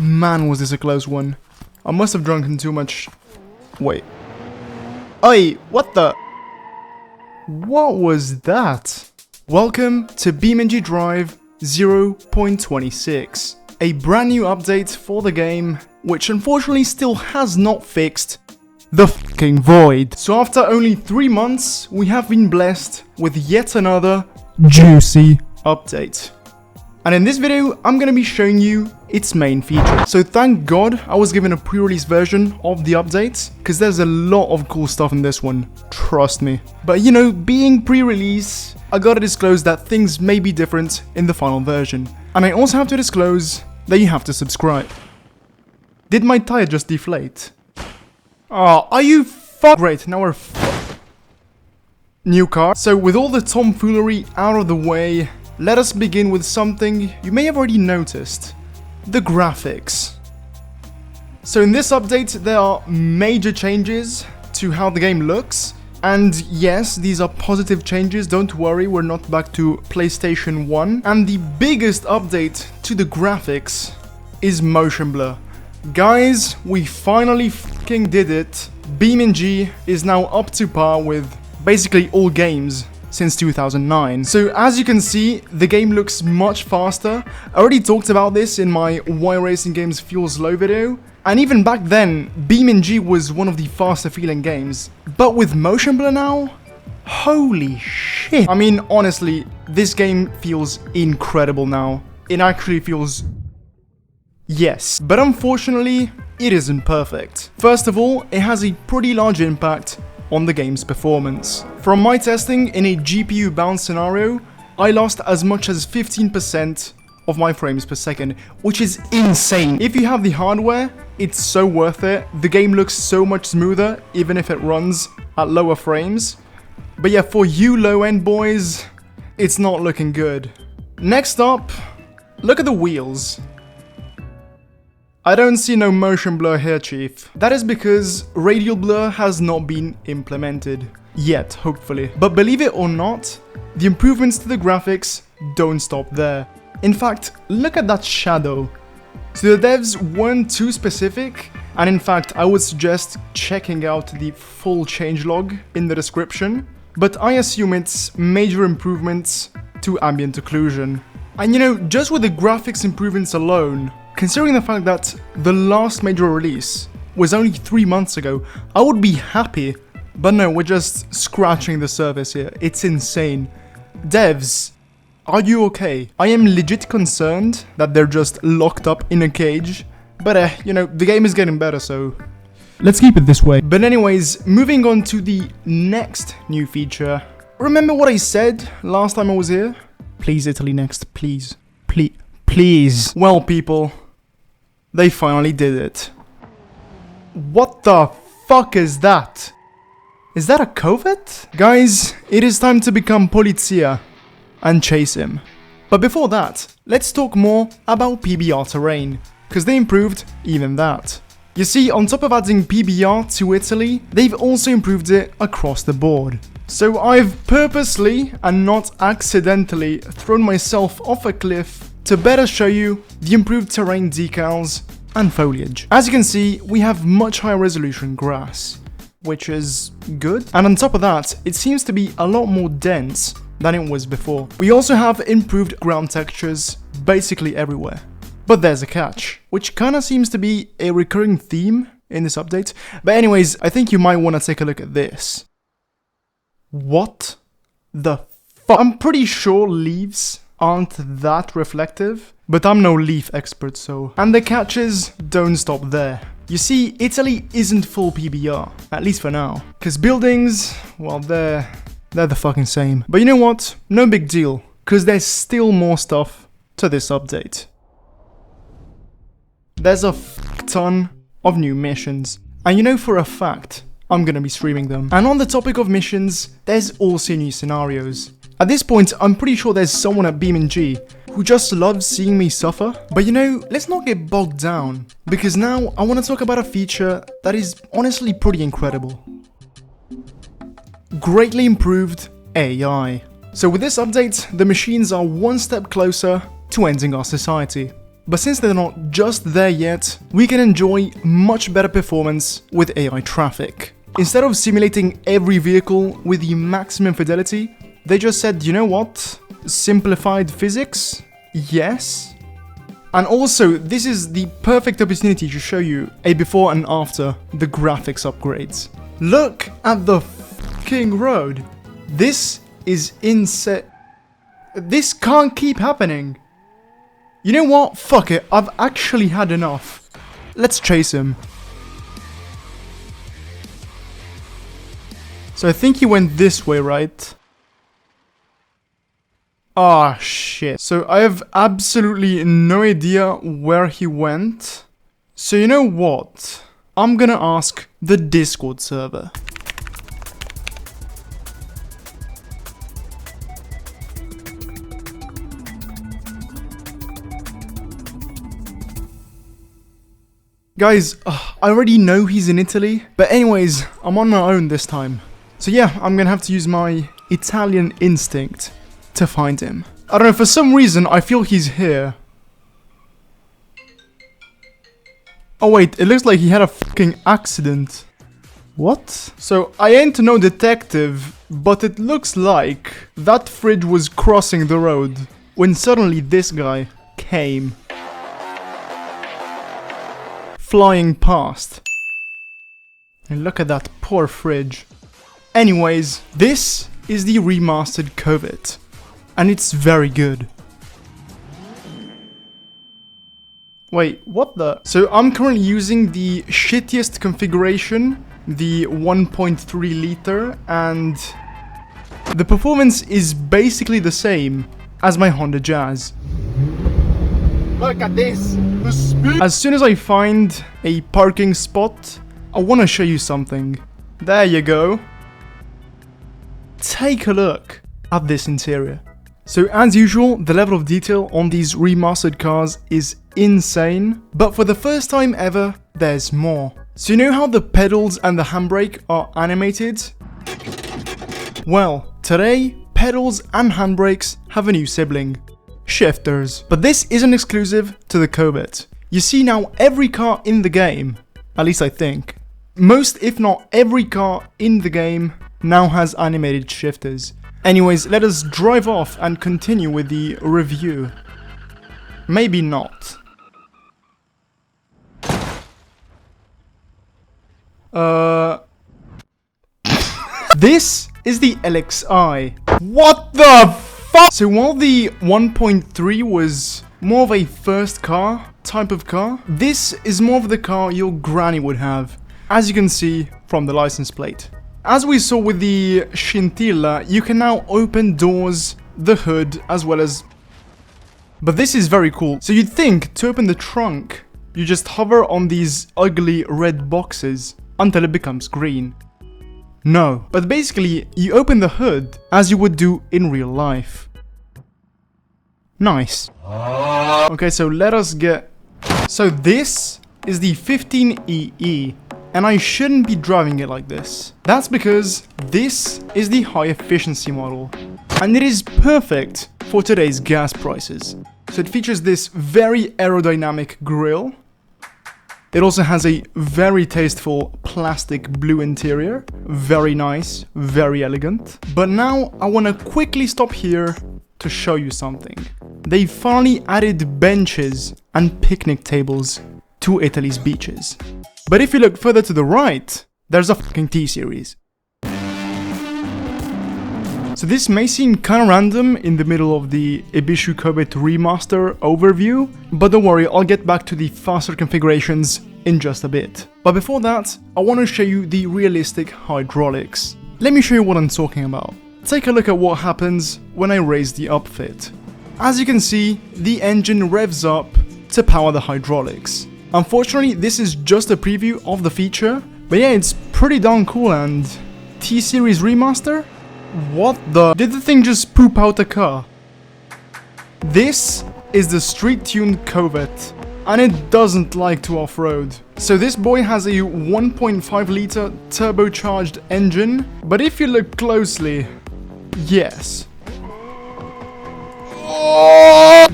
Man, was this a close one. I must have drunken too much. Wait. Oi, what the? What was that? Welcome to BeamNG Drive 0.26. A brand new update for the game, which unfortunately still has not fixed the fucking void. So after only 3 months, we have been blessed with yet another juicy update. And in this video, I'm gonna be showing you its main feature. So thank God I was given a pre-release version of the update, because there's a lot of cool stuff in this one, trust me. But you know, being pre-release, I gotta disclose that things may be different in the final version. And I also have to disclose that you have to subscribe. Did my tire just deflate? Oh, are you Great, now we're new car. So with all the tomfoolery out of the way, let us begin with something you may have already noticed. The graphics. So in this update, there are major changes to how the game looks. And yes, these are positive changes, don't worry, we're not back to PlayStation 1. And the biggest update to the graphics is motion blur. Guys, we finally fucking did it. BeamNG is now up to par with basically all games since 2009. So as you can see, the game looks much faster. I already talked about this in my Why Racing Games Feels Low video. And even back then, BeamNG was one of the faster feeling games. But with motion blur now, holy shit. I mean, honestly, this game feels incredible now. It actually feels... yes. But unfortunately, it isn't perfect. First of all, it has a pretty large impact on the game's performance. From my testing in a GPU bound scenario, I lost as much as 15% of my frames per second, which is insane. If you have the hardware, it's so worth it. The game looks so much smoother, even if it runs at lower frames. But yeah, for you low-end boys, it's not looking good. Next up, look at the wheels. I don't see no motion blur here, chief. That is because radial blur has not been implemented. Yet, hopefully. But believe it or not, the improvements to the graphics don't stop there. In fact, look at that shadow. So the devs weren't too specific, and in fact, I would suggest checking out the full changelog in the description. But I assume it's major improvements to ambient occlusion. And you know, just with the graphics improvements alone, considering the fact that the last major release was only 3 months ago, I would be happy. But no, we're just scratching the surface here. It's insane. Devs, are you okay? I am legit concerned that they're just locked up in a cage. But you know, the game is getting better, so let's keep it this way. But anyways, moving on to the next new feature. Remember what I said last time I was here? Please, Italy next, please. Please. Well, people, they finally did it. What the fuck is that? Is that a COVID? Guys, it is time to become Polizia and chase him. But before that, let's talk more about PBR terrain, because they improved even that. You see, on top of adding PBR to Italy, they've also improved it across the board. So I've purposely and not accidentally thrown myself off a cliff to better show you the improved terrain decals and foliage. As you can see, we have much higher resolution grass, which is good. And on top of that, it seems to be a lot more dense than it was before. We also have improved ground textures basically everywhere. But there's a catch, which kinda seems to be a recurring theme in this update. But anyways, I think you might wanna take a look at this. What the fuck? I'm pretty sure leaves aren't that reflective, but I'm no leaf expert, so... And the catches don't stop there. You see, Italy isn't full PBR, at least for now. Cause buildings, well, they're the fucking same. But you know what? No big deal, cause there's still more stuff to this update. There's a ton of new missions, and you know for a fact, I'm gonna be streaming them. And on the topic of missions, there's also new scenarios. At this point, I'm pretty sure there's someone at BeamNG who just loves seeing me suffer. But you know, let's not get bogged down, because now I want to talk about a feature that is honestly pretty incredible. Greatly improved AI. So with this update, the machines are one step closer to ending our society. But since they're not just there yet, we can enjoy much better performance with AI traffic. Instead of simulating every vehicle with the maximum fidelity, they just said, you know what? Simplified physics? Yes. And also, this is the perfect opportunity to show you a before and after the graphics upgrades. Look at the fucking road. This is insane. This can't keep happening. You know what? Fuck it. I've actually had enough. Let's chase him. So I think he went this way, right? Ah, shit. So I have absolutely no idea where he went. So you know what? I'm gonna ask the Discord server. Guys, I already know he's in Italy, but anyways, I'm on my own this time. So yeah, I'm gonna have to use my Italian instinct to find him. I don't know, for some reason, I feel he's here. Oh wait, it looks like he had a fucking accident. What? So, I ain't no detective, but it looks like that fridge was crossing the road when suddenly this guy came flying past. And look at that poor fridge. Anyways, this is the remastered COVID, and it's very good. Wait, what the? So I'm currently using the shittiest configuration, the 1.3 liter, and the performance is basically the same as my Honda Jazz. Look at this! As soon as I find a parking spot, I want to show you something. There you go. Take a look at this interior. So as usual, the level of detail on these remastered cars is insane, but for the first time ever, there's more. So you know how the pedals and the handbrake are animated? Well, today, pedals and handbrakes have a new sibling. Shifters. But this isn't exclusive to the Cobit. You see now every car in the game, at least I think, most if not every car in the game now has animated shifters. Anyways, let us drive off and continue with the review. Maybe not. This is the LXI. What the fuck? So while the 1.3 was more of a first car type of car, this is more of the car your granny would have, as you can see from the license plate. As we saw with the Scintilla, you can now open doors, the hood, as well as... But this is very cool. So you'd think to open the trunk, you just hover on these ugly red boxes until it becomes green. No, but basically you open the hood as you would do in real life. Nice. Okay, so let us get... So this is the 15EE. And I shouldn't be driving it like this. That's because this is the high efficiency model. And it is perfect for today's gas prices. So it features this very aerodynamic grille. It also has a very tasteful plastic blue interior. Very nice, very elegant. But now I want to quickly stop here to show you something. They finally added benches and picnic tables to Italy's beaches. But if you look further to the right, there's a fucking T-Series. So this may seem kinda random in the middle of the Ibishu Cobit remaster overview, but don't worry, I'll get back to the faster configurations in just a bit. But before that, I want to show you the realistic hydraulics. Let me show you what I'm talking about. Take a look at what happens when I raise the upfit. As you can see, the engine revs up to power the hydraulics. Unfortunately, this is just a preview of the feature, but yeah, it's pretty darn cool. And T-Series remaster? What the? Did the thing just poop out a car? This is the street-tuned Cobit, and it doesn't like to off-road. So this boy has a 1.5 liter turbocharged engine, but if you look closely, yes.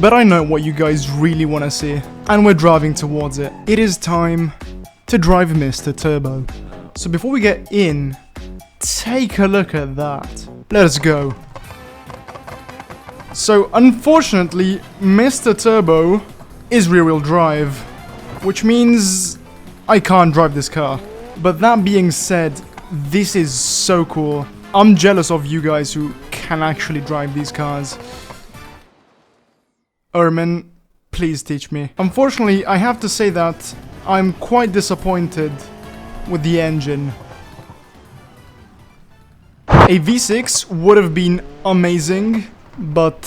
But I know what you guys really want to see, and we're driving towards it. It is time to drive Mr. Turbo. So before we get in, take a look at that. Let's go. So unfortunately, Mr. Turbo is rear-wheel drive, which means I can't drive this car. But that being said, this is so cool. I'm jealous of you guys who can actually drive these cars. Ermin, please teach me. Unfortunately, I have to say that I'm quite disappointed with the engine. A V6 would have been amazing, but